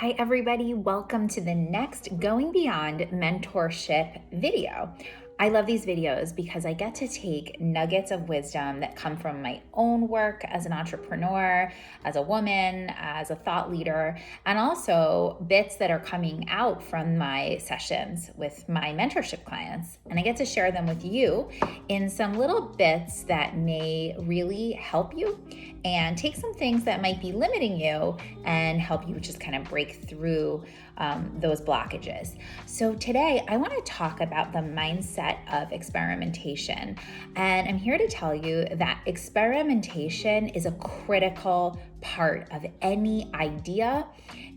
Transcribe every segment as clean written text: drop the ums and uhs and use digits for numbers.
Hi everybody, welcome to the next Going Beyond mentorship video. I love these videos because I get to take nuggets of wisdom that come from my own work as an entrepreneur, as a woman, as a thought leader, and also bits that are coming out from my sessions with my mentorship clients. And I get to share them with you in some little bits that may really help you and take some things that might be limiting you and help you just kind of break through those blockages. So today I want to talk about the mindset of experimentation. And I'm here to tell you that experimentation is a critical part of any idea,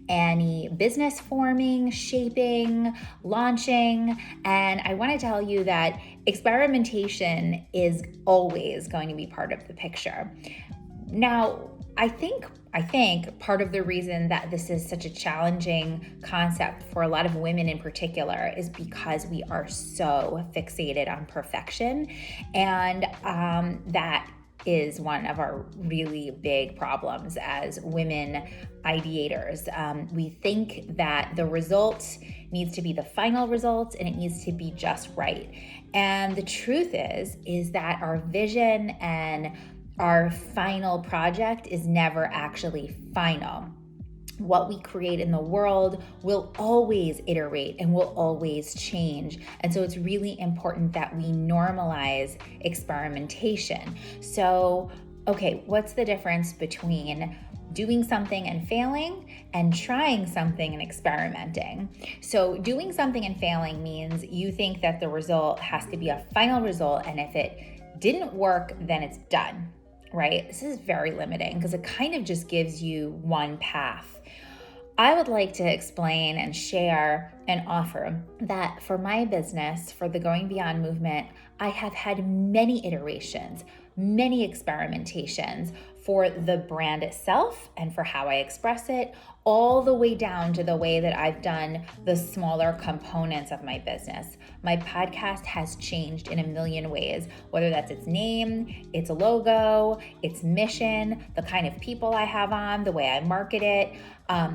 any business forming, shaping, launching. And I want to tell you that experimentation is always going to be part of the picture. Now, I think part of the reason that this is such a challenging concept for a lot of women in particular is because we are so fixated on perfection. And that is one of our really big problems as women ideators. We think that the result needs to be the final result and it needs to be just right. And the truth is that our vision and our final project is never actually final. What we create in the world will always iterate and will always change. And so it's really important that we normalize experimentation. So, okay, what's the difference between doing something and failing and trying something and experimenting? So doing something and failing means you think that the result has to be a final result, and if it didn't work, then it's done. Right? This is very limiting because it kind of just gives you one path. I would like to explain and share and offer that for my business, for the Going Beyond movement, I have had many iterations, many experimentations for the brand itself and for how I express it, all the way down to the way that I've done the smaller components of my business. My podcast has changed in a million ways, whether that's its name, its logo, its mission, the kind of people I have on, the way I market it.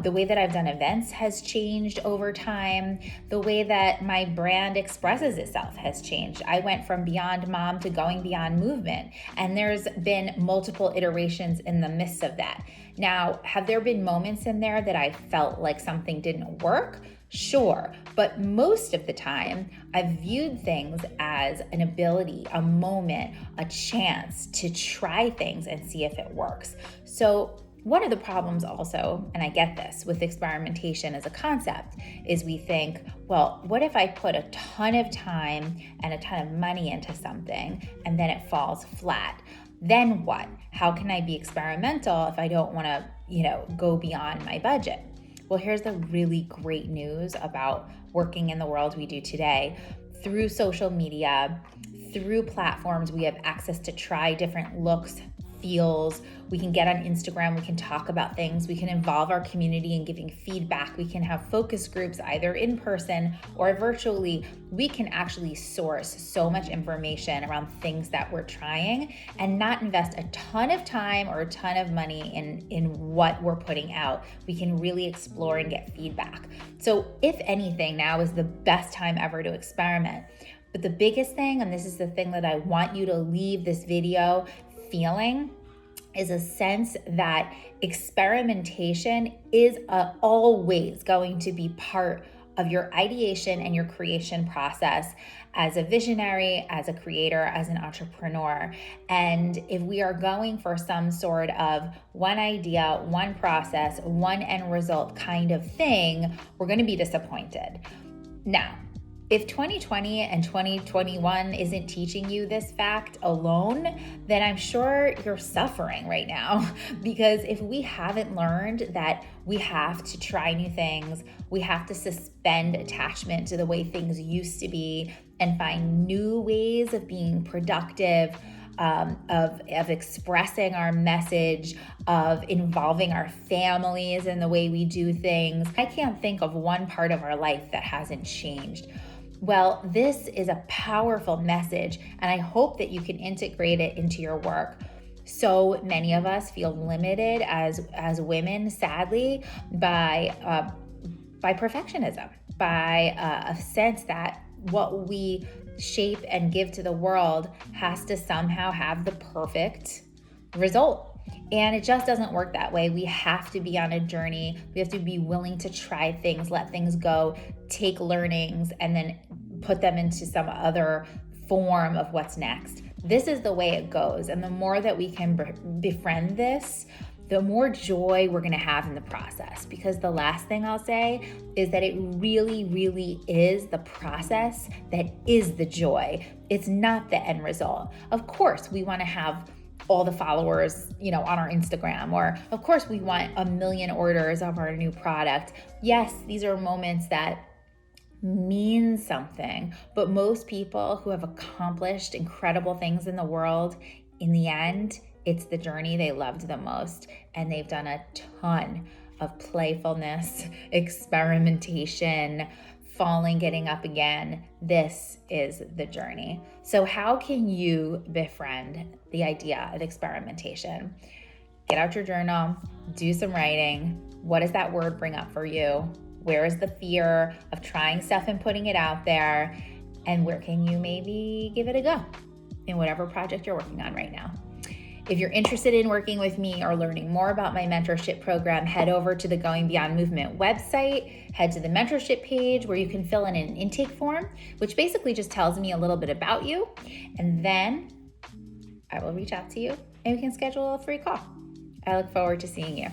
The way that I've done events has changed over time. The way that my brand expresses itself has changed. I went from Beyond Mom to Going Beyond Movement, and there's been multiple iterations in the midst of that. Now, have there been moments in there that I felt like something didn't work? Sure, but most of the time, I've viewed things as an ability, a moment, a chance to try things and see if it works. So one of the problems also, and I get this, with experimentation as a concept, is we think, well, what if I put a ton of time and a ton of money into something and then it falls flat? Then what? How can I be experimental if I don't want to, go beyond my budget? Well, here's the really great news about working in the world we do today. Through social media, through platforms, we have access to try different looks, feels. We can get on Instagram, we can talk about things, we can involve our community in giving feedback, we can have focus groups either in person or virtually. We can actually source so much information around things that we're trying and not invest a ton of time or a ton of money in what we're putting out. We can really explore and get feedback. So if anything, now is the best time ever to experiment. But the biggest thing, and this is the thing that I want you to leave this video feeling, is a sense that experimentation is always going to be part of your ideation and your creation process as a visionary, as a creator, as an entrepreneur. And if we are going for some sort of one idea, one process, one end result kind of thing, we're going to be disappointed. Now, if 2020 and 2021 isn't teaching you this fact alone, then I'm sure you're suffering right now. Because if we haven't learned that we have to try new things, we have to suspend attachment to the way things used to be and find new ways of being productive, of expressing our message, of involving our families in the way we do things. I can't think of one part of our life that hasn't changed. Well, this is a powerful message, and I hope that you can integrate it into your work. So many of us feel limited as women, sadly, by perfectionism, by a sense that what we shape and give to the world has to somehow have the perfect result. And it just doesn't work that way. We have to be on a journey. We have to be willing to try things, let things go, take learnings, and then put them into some other form of what's next. This is the way it goes. And the more that we can befriend this, the more joy we're going to have in the process. Because the last thing I'll say is that it really, really is the process that is the joy. It's not the end result. Of course, we want to have all the followers, on our Instagram, or of course we want 1 million orders of our new product. Yes, these are moments that mean something, but most people who have accomplished incredible things in the world, in the end, it's the journey they loved the most. And they've done a ton of playfulness, experimentation, falling, getting up again. This is the journey. So how can you befriend the idea of experimentation? Get out your journal, do some writing. What does that word bring up for you? Where is the fear of trying stuff and putting it out there? And where can you maybe give it a go in whatever project you're working on right now? If you're interested in working with me or learning more about my mentorship program, head over to the Going Beyond Movement website, head to the mentorship page where you can fill in an intake form, which basically just tells me a little bit about you. And then I will reach out to you and we can schedule a free call. I look forward to seeing you.